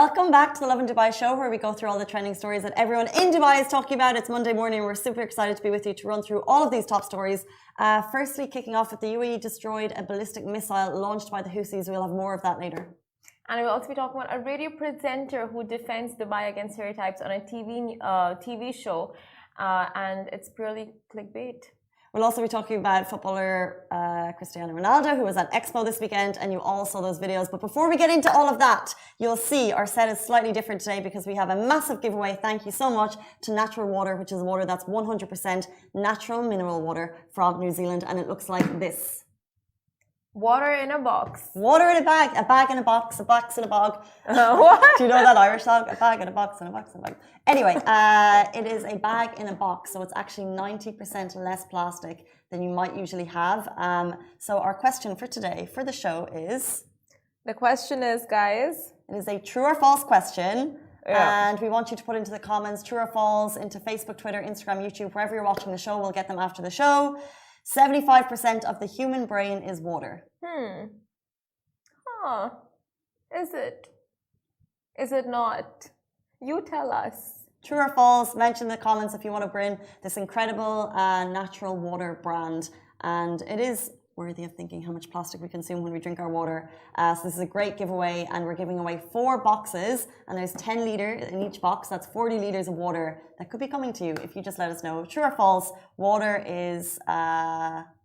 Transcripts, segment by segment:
Welcome back to the Lovin Dubai show, where we go through all the trending stories that everyone in Dubai is talking about. It's Monday morning. We're super excited to be with you to run through all of these top stories. Firstly, kicking off with the UAE destroyed a ballistic missile launched by the Houthis. We'll have more of that later. And we'll also be talking about a radio presenter who defends Dubai against stereotypes on a TV show, and it's purely clickbait. We'll also be talking about footballer Cristiano Ronaldo, who was at Expo this weekend, and you all saw those videos. But before we get into all of that, you'll see our set is slightly different today because we have a massive giveaway. Thank you so much to Natural Water, which is water that's 100% natural mineral water from New Zealand, and it looks like this. Water in a box. Water in a bag in a box in a bog. What? Do you know that Irish song? A bag in a box in a box in a bag. Anyway, it is a bag in a box, so it's actually 90% less plastic than you might usually have. So our question for today, for the show is... The question is, guys... It is a true or false question. Yeah. And we want you to put into the comments true or false, into Facebook, Twitter, Instagram, YouTube, wherever you're watching the show. We'll get them after the show. 75% of the human brain is water. Huh. Is it? Is it not? You tell us. True or false? Mention in the comments if you want to bring this incredible natural water brand. And it is worthy of thinking how much plastic we consume when we drink our water. So this is a great giveaway, and we're giving away 4 boxes, and there's 10 litres in each box. That's 40 litres of water that could be coming to you if you just let us know. True or false? Water is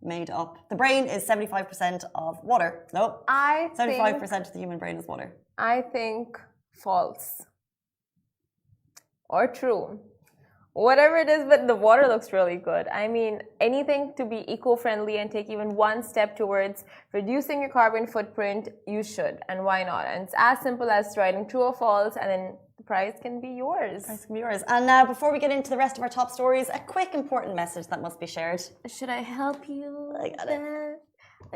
made up. The brain is 75% of water. Nope. 75% of the human brain is water. I think false. Or true. Whatever it is, but the water looks really good. I mean, anything to be eco-friendly and take even one step towards reducing your carbon footprint, you should. And why not? And it's as simple as writing true or false, and then the prize can be yours. The prize can be yours. And now, before we get into the rest of our top stories, a quick important message that must be shared. Should I help you? I got it.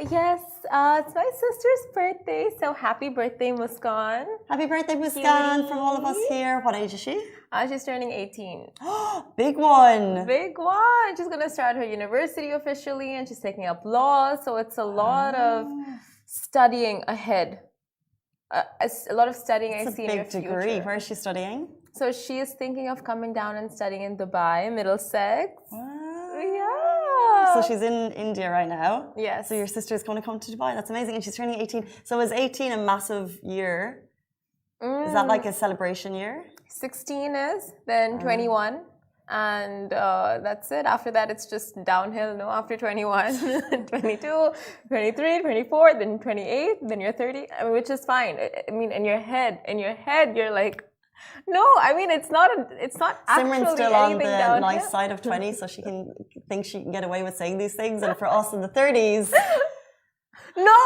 Yes, it's my sister's birthday, so happy birthday, Muskan. Happy birthday, Muskan, from all of us here. What age is she? She's turning 18. Big one. Big one. She's going to start her university officially, and she's taking up law, so it's a lot of studying ahead. A lot of studying I see in your future. It's a big degree. Where is she studying? So she is thinking of coming down and studying in Dubai, Middlesex. So she's in India right now. Yes. So your sister is going to come to Dubai. That's amazing. And she's turning 18. So is 18 a massive year? Is that like a celebration year? 16 is, then 21. And that's it. After that, it's just downhill. No, after 21, 22, 23, 24, then 28, then you're 30. I mean, which is fine. I mean, in your head, you're like, no, I mean, it's not actually Simran's still on the downhill. nice side of 20, so she can think she can get away with saying these things. And for us in the 30s... No,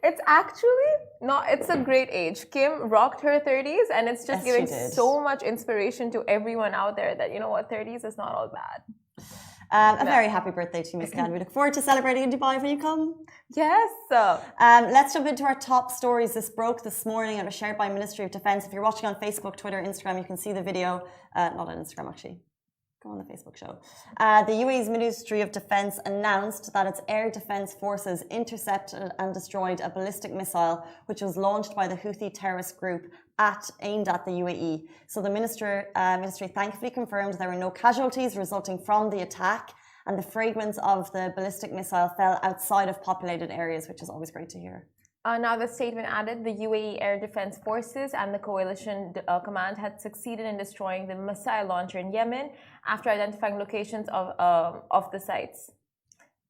it's actually not. It's a great age. Kim rocked her 30s, and it's just giving so much inspiration to everyone out there that, you know what, 30s is not all bad. A very happy birthday to you, Miss Khan. We look forward to celebrating in Dubai when you come. Yes. Let's jump into our top stories. This broke this morning. It was shared by Ministry of Defence. If you're watching on Facebook, Twitter, Instagram, you can see the video. Not on Instagram, actually. Go on the Facebook show. The UAE's Ministry of Defence announced that its air defence forces intercepted and destroyed a ballistic missile which was launched by the Houthi terrorist group aimed at the UAE. So the ministry thankfully confirmed there were no casualties resulting from the attack, and the fragments of the ballistic missile fell outside of populated areas, which is always great to hear. Now, the statement added the UAE Air Defense Forces and the Coalition Command had succeeded in destroying the missile launcher in Yemen after identifying locations of the sites.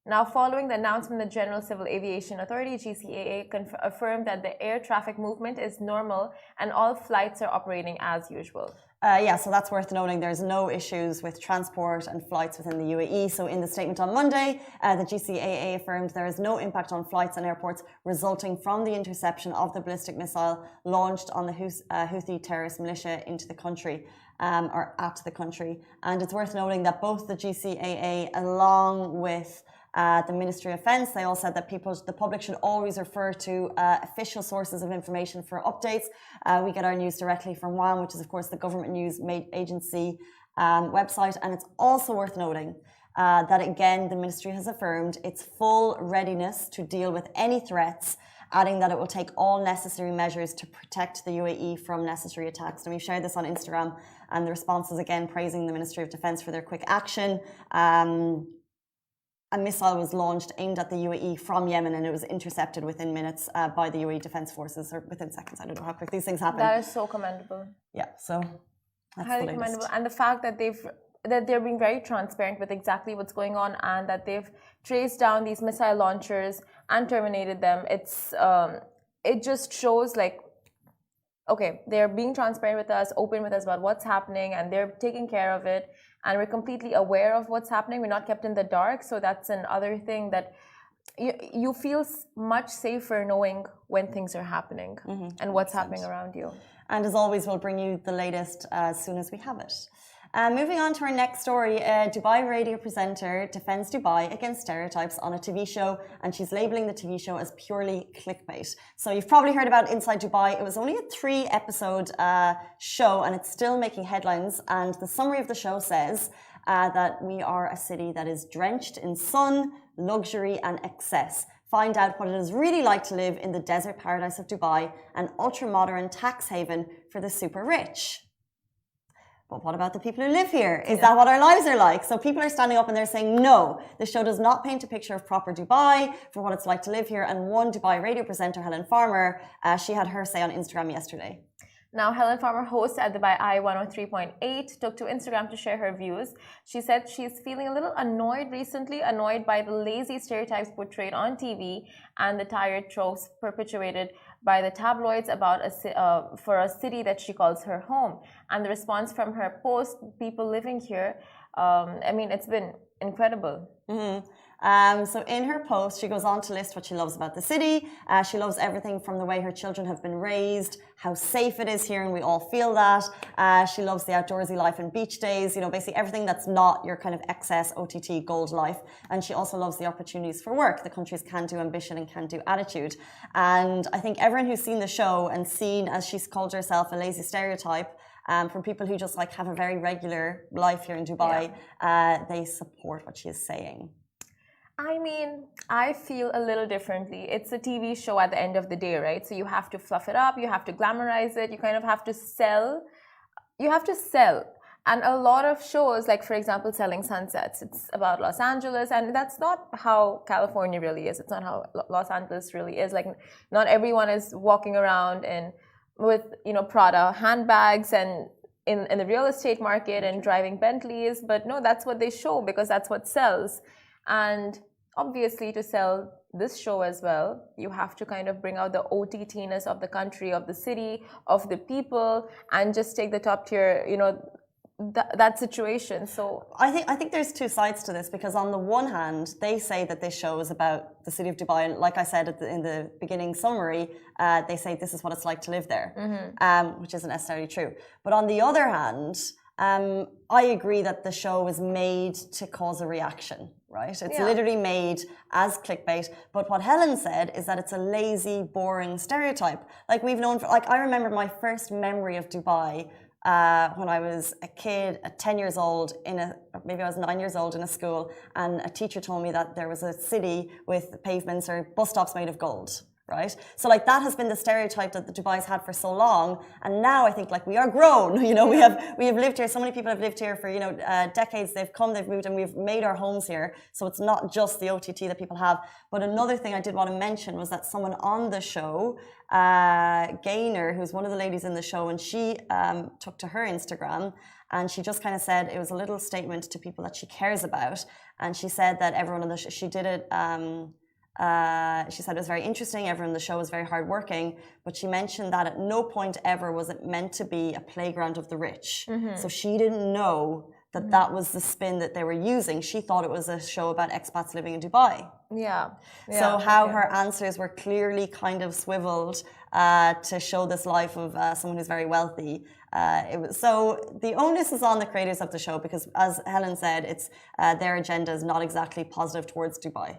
Now, following the announcement, the General Civil Aviation Authority, GCAA, affirmed that the air traffic movement is normal and all flights are operating as usual. So that's worth noting. There's no issues with transport and flights within the UAE. So in the statement on Monday, the GCAA affirmed there is no impact on flights and airports resulting from the interception of the ballistic missile launched on the Houthi terrorist militia into the country, or at the country. And it's worth noting that both the GCAA, along with the Ministry of Defence, they all said that the public should always refer to official sources of information for updates. We get our news directly from WAM, which is of course the government news agency website. And it's also worth noting that again, the ministry has affirmed its full readiness to deal with any threats adding that it will take all necessary measures to protect the UAE from necessary attacks. And we've shared this on Instagram, and the response is again praising the Ministry of Defence for their quick action. A missile was launched aimed at the UAE from Yemen, and it was intercepted within minutes by the UAE Defence Forces, or within seconds. I don't know how quick these things happen. That is so commendable. Yeah, so that's highly the commendable. And the fact that they're being very transparent with exactly what's going on, and that they've traced down these missile launchers and terminated them. It just shows like, okay, they're being transparent with us, open with us about what's happening, and they're taking care of it. And we're completely aware of what's happening. We're not kept in the dark. So that's another thing that you feel much safer knowing when things are happening and what's happening around you. And as always, we'll bring you the latest as soon as we have it. Moving on to our next story, a Dubai radio presenter defends Dubai against stereotypes on a TV show, and she's labeling the TV show as purely clickbait. So you've probably heard about Inside Dubai. It was only a 3-episode show, and it's still making headlines. And the summary of the show says that we are a city that is drenched in sun, luxury, and excess. Find out what it is really like to live in the desert paradise of Dubai, an ultra-modern tax haven for the super rich. But what about the people who live here? Is that what our lives are like? So people are standing up and they're saying, no, the show does not paint a picture of proper Dubai for what it's like to live here. And one Dubai radio presenter, Helen Farmer, she had her say on Instagram yesterday. Now, Helen Farmer, host at Dubai Eye 103.8, took to Instagram to share her views. She said she's feeling a little annoyed recently, annoyed by the lazy stereotypes portrayed on TV and the tired tropes perpetuated by the tabloids about for a city that she calls her home. And the response from her post, people living here, I mean, it's been incredible. So in her post, she goes on to list what she loves about the city. She loves everything from the way her children have been raised, how safe it is here, and we all feel that. She loves the outdoorsy life and beach days, you know, basically everything that's not your kind of excess OTT gold life. And she also loves the opportunities for work, the country's can-do ambition and can-do attitude. And I think everyone who's seen the show and seen, as she's called herself, a lazy stereotype, from people who just like have a very regular life here in Dubai, they support what she is saying. I mean, I feel a little differently. It's a TV show at the end of the day, right? So you have to fluff it up, you have to glamorize it, you kind of have to sell. You have to sell. And a lot of shows, like for example, Selling Sunsets, it's about Los Angeles, and that's not how California really is. It's not how Los Angeles really is. Like, not everyone is walking around with, you know, Prada handbags and in the real estate market and driving Bentleys, but no, that's what they show because that's what sells. And obviously, to sell this show as well, you have to kind of bring out the OTT-ness of the country, of the city, of the people, and just take the top tier, you know, that situation. So I think there's two sides to this, because on the one hand, they say that this show is about the city of Dubai, and like I said in the beginning summary, they say this is what it's like to live there, which isn't necessarily true. But on the other hand, I agree that the show is made to cause a reaction, right? It's literally made as clickbait. But what Helen said is that it's a lazy, boring stereotype. Like we've known, I remember my first memory of Dubai when I was a kid, 10 years old, maybe I was 9 years old in a school, and a teacher told me that there was a city with pavements or bus stops made of gold. Right? So like that has been the stereotype that the Dubai's had for so long, and now I think like we are grown, you know, we have lived here, so many people have lived here for, you know, decades. They've come, they've moved, and we've made our homes here, so it's not just the OTT that people have. But another thing I did want to mention was that someone on the show, Gaynor, who's one of the ladies in the show, and she took to her Instagram and she just kind of said it was a little statement to people that she cares about, and she said that everyone on the show, she did it she said it was very interesting, everyone in the show was very hardworking, but she mentioned that at no point ever was it meant to be a playground of the rich. So she didn't know that that was the spin that they were using. She thought it was a show about expats living in Dubai. So how her answers were clearly kind of swiveled to show this life of someone who's very wealthy. So the onus is on the creators of the show, because as Helen said, it's their agenda is not exactly positive towards Dubai.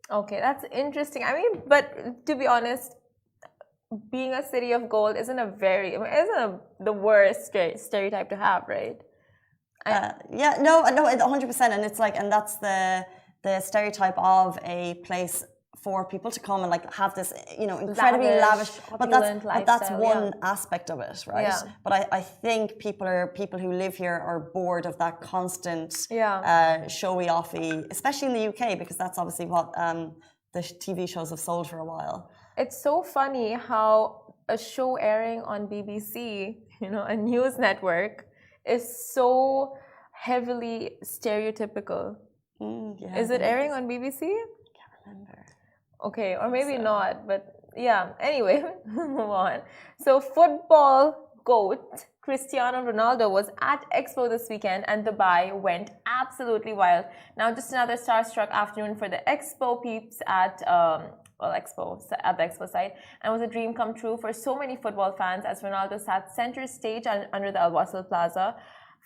Okay, that's interesting. I mean, but to be honest, being a city of gold isn't the worst stereotype to have, right? No, 100%. And it's like, and that's the stereotype of a place for people to come and like have this, you know, incredibly lavish, but that's one aspect of it, right? Yeah. But I think people who live here are bored of that constant showy offy, especially in the UK, because that's obviously what the TV shows have sold for a while. It's so funny how a show airing on BBC, you know, a news network, is so heavily stereotypical. Yeah, Is it airing on BBC? I can't remember. Okay, or maybe not, but yeah. Anyway, move on. So, football GOAT Cristiano Ronaldo was at Expo this weekend, and Dubai went absolutely wild. Now, just another starstruck afternoon for the Expo peeps at the Expo site, and it was a dream come true for so many football fans as Ronaldo sat center stage under the Al Wasl Plaza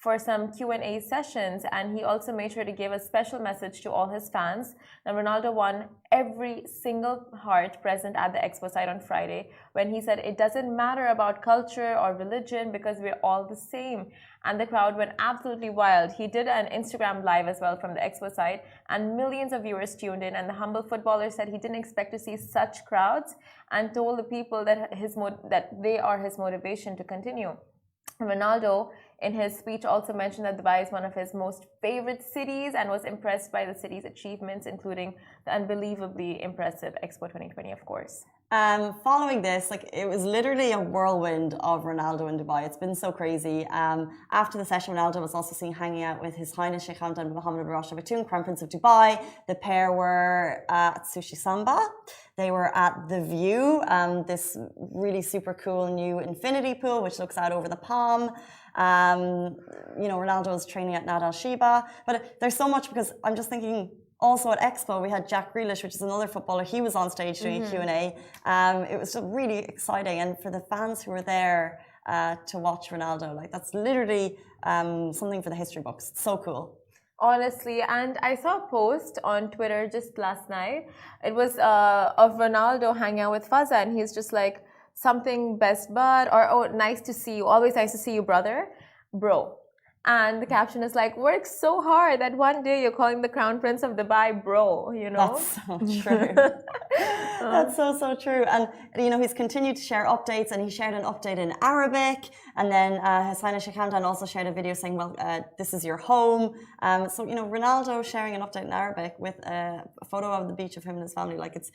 for some Q&A sessions, and he also made sure to give a special message to all his fans. And Ronaldo won every single heart present at the Expo site on Friday when he said it doesn't matter about culture or religion because we're all the same. And the crowd went absolutely wild. He did an Instagram live as well from the Expo site, and millions of viewers tuned in, and the humble footballer said he didn't expect to see such crowds and told the people that they are his motivation to continue. Ronaldo, in his speech, also mentioned that Dubai is one of his most favorite cities and was impressed by the city's achievements, including the unbelievably impressive Expo 2020, of course. Following this, like, it was literally a whirlwind of Ronaldo in Dubai. It's been so crazy. After the session, Ronaldo was also seen hanging out with His Highness Sheikh Hamdan bin Mohammed bin Rashid Al Maktoum, Crown Prince of Dubai. The pair were at Sushi Samba. They were at The View, this really super cool new infinity pool, which looks out over the Palm. You know, Ronaldo was training at Nad Al Shiba. But there's so much, because I'm just thinking, also at Expo, we had Jack Grealish, which is another footballer. He was on stage doing a Q&A. It was just really exciting. And for the fans who were there to watch Ronaldo, like, that's literally something for the history books. It's so cool. Honestly, and I saw a post on Twitter just last night. It was of Ronaldo hanging out with Fazza, and he's just like, something best bud, or oh, nice to see you, always nice to see you, brother, bro. And the caption is like, work so hard that one day you're calling the Crown Prince of Dubai bro, you know? That's so true. That's so true. And, you know, he's continued to share updates, and he shared an update in Arabic. And then His Highness Sheikh Hamdan also shared a video saying, well, this is your home. So, you know, Ronaldo sharing an update in Arabic with a photo of the beach of him and his family, like, it's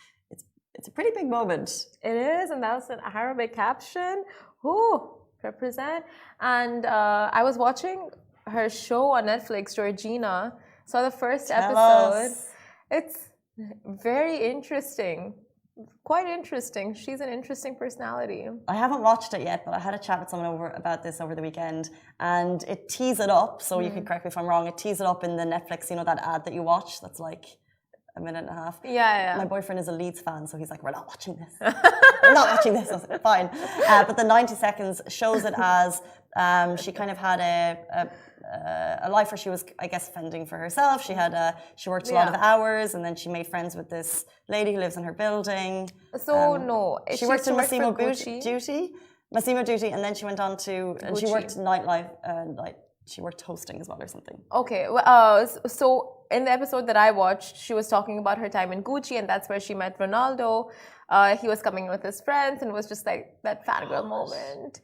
a pretty big moment. It is, and that was an Arabic caption. Ooh, represent. And I was watching her show on Netflix, Georgina. Saw the first episode. It's very interesting. Quite interesting. She's an interesting personality. I haven't watched it yet, but I had a chat with someone about this over the weekend, and it tees it up. So you can correct me if I'm wrong. It tees it up in the Netflix, you know, that ad that you watch. That's like a minute and a half. Yeah. My boyfriend is a Leeds fan, so he's like, we're not watching this. We're not watching this. I was like, fine. But the 90 seconds shows it as she kind of had a life where she was, I guess, fending for herself. She worked a lot of hours, and then she made friends with this lady who lives in her building. So she worked in Massimo Duty, and then she went on to, and she worked nightlife, she worked hosting as well or something. Okay, well, so in the episode that I watched, she was talking about her time in Gucci, and that's where she met Ronaldo. He was coming with his friends, and it was just like that fangirl moment.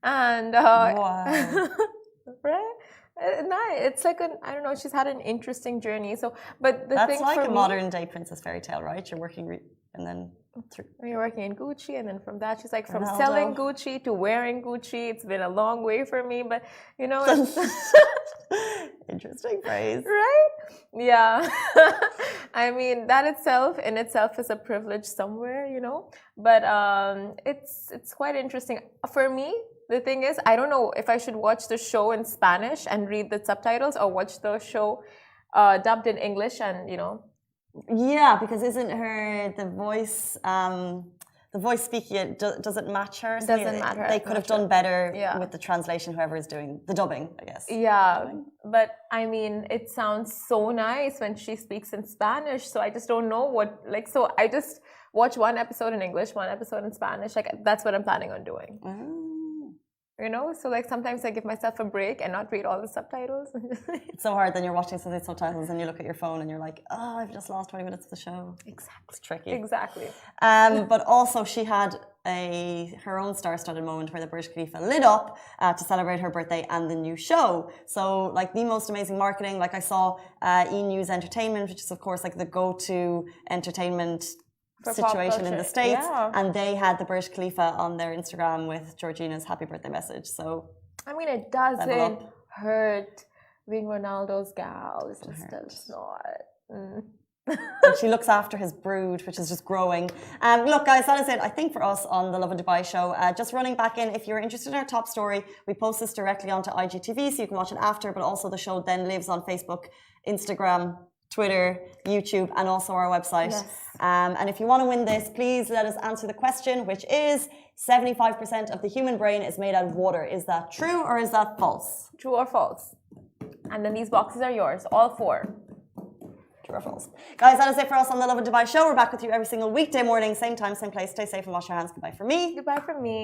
And wow. Right? It's like I don't know. She's had an interesting journey. So, but that's thing like for a me, modern day princess fairy tale, right? You're working and then you're working in Gucci, and then from that, she's like, from Ronaldo. selling Gucci to wearing Gucci. It's been a long way for me, but you know, it's interesting phrase, right? Yeah. I mean, that in itself is a privilege somewhere, you know. But it's quite interesting for me. The thing is, I don't know if I should watch the show in Spanish and read the subtitles, or watch the show dubbed in English and, you know. Yeah, because isn't her the voice speaking it? Does it match her? Doesn't matter. They could have done better with the translation. Whoever is doing the dubbing, I guess. Yeah, but I mean, it sounds so nice when she speaks in Spanish. So I just don't know what like. So I just watch one episode in English, one episode in Spanish. Like, that's what I'm planning on doing. You know, so like sometimes I give myself a break and not read all the subtitles. It's so hard. Then you're watching some of the subtitles and you look at your phone and you're like, oh, I've just lost 20 minutes of the show. Exactly. It's tricky. Exactly. But also she had her own star-studded moment where the Burj Khalifa lit up to celebrate her birthday and the new show. So like the most amazing marketing. Like I saw E! News Entertainment, which is of course like the go-to entertainment situation in the States, and they had the Burj Khalifa on their Instagram with Georgina's happy birthday message. So I mean, it doesn't hurt being Ronaldo's gal. It's just does not. And she looks after his brood, which is just growing. Look, guys, that is it, I think, for us on the Lovin Dubai show. Just running back in, if you're interested in our top story, we post this directly onto IGTV, so you can watch it after, but also the show then lives on Facebook, Instagram, Twitter, YouTube, and also our website. Yes. And if you want to win this, please let us answer the question, which is 75% of the human brain is made out of water. Is that true or is that false? True or false? And then these boxes are yours, all 4. True or false? Guys, that is it for us on the Lovin Dubai show. We're back with you every single weekday morning, same time, same place. Stay safe and wash your hands. Goodbye from me. Goodbye from me.